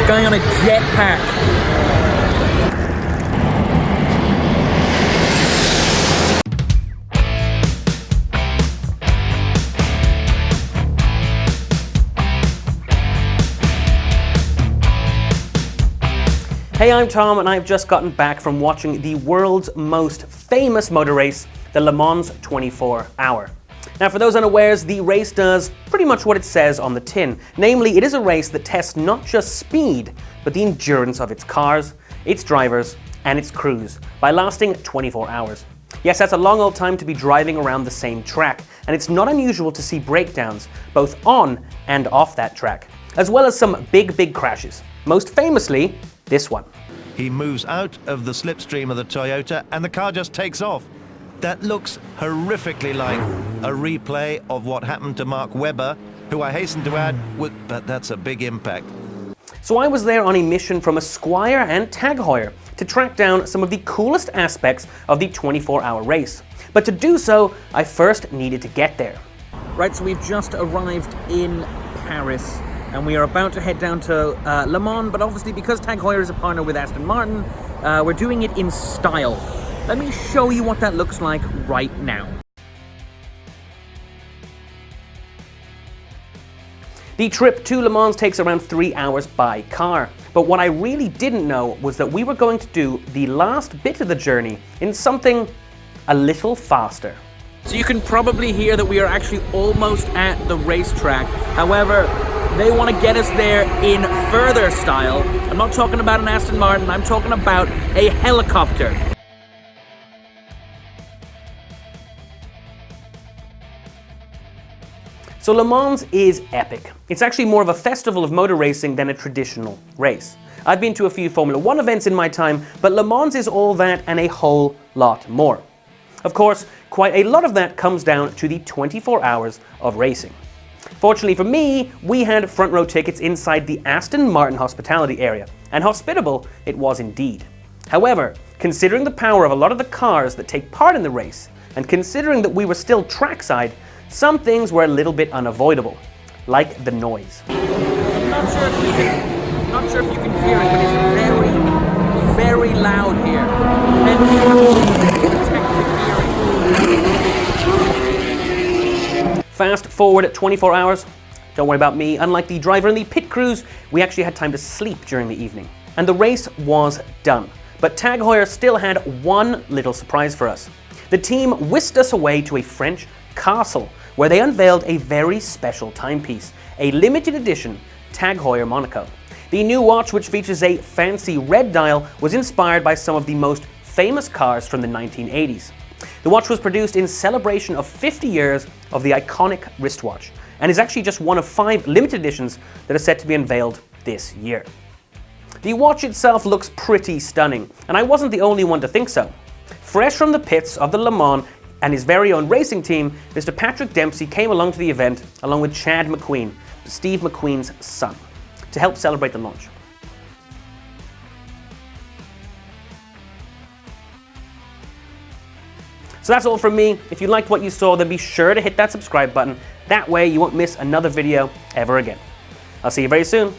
guy on a jetpack. Hey, I'm Tom, and I've just gotten back from watching the world's most famous motor race, the Le Mans 24 Hour. Now, for those unawares, the race does pretty much what it says on the tin. Namely, it is a race that tests not just speed, but the endurance of its cars, its drivers, and its crews by lasting 24 hours. Yes, that's a long old time to be driving around the same track, and it's not unusual to see breakdowns both on and off that track, as well as some big crashes. Most famously, this one. He moves out of the slipstream of the Toyota and the car just takes off. That looks horrifically like a replay of what happened to Mark Webber, who I hasten to add, but that's a big impact. So I was there on a mission from Esquire and TAG Heuer to track down some of the coolest aspects of the 24-hour race. But to do so, I first needed to get there. Right, so we've just arrived in Paris, and we are about to head down to Le Mans, but obviously because TAG Heuer is a partner with Aston Martin, we're doing it in style. Let me show you what that looks like right now. The trip to Le Mans takes around 3 hours by car, but what I really didn't know was that we were going to do the last bit of the journey in something a little faster. So you can probably hear that we are actually almost at the racetrack. However, they want to get us there in further style. I'm not talking about an Aston Martin, I'm talking about a helicopter. So Le Mans is epic. It's actually more of a festival of motor racing than a traditional race. I've been to a few Formula 1 events in my time, but Le Mans is all that and a whole lot more. Of course, quite a lot of that comes down to the 24 hours of racing. Fortunately for me, we had front row tickets inside the Aston Martin hospitality area, and hospitable it was indeed. However, considering the power of a lot of the cars that take part in the race, and considering that we were still trackside, some things were a little bit unavoidable, like the noise. I'm not sure if you can hear it, but it's very loud here. Fast forward at 24 hours. Don't worry about me. Unlike the driver and the pit crews, we actually had time to sleep during the evening. And the race was done. But TAG Heuer still had one little surprise for us. The team whisked us away to a French castle where they unveiled a very special timepiece, a limited edition TAG Heuer Monaco. The new watch, which features a fancy red dial, was inspired by some of the most famous cars from the 1980s. The watch was produced in celebration of 50 years of the iconic wristwatch, and is actually just one of 5 limited editions that are set to be unveiled this year. The watch itself looks pretty stunning, and I wasn't the only one to think so. Fresh from the pits of the Le Mans and his very own racing team, Mr. Patrick Dempsey came along to the event along with Chad McQueen, Steve McQueen's son, to help celebrate the launch. So that's all from me. If you liked what you saw, then be sure to hit that subscribe button. That way you won't miss another video ever again. I'll see you very soon.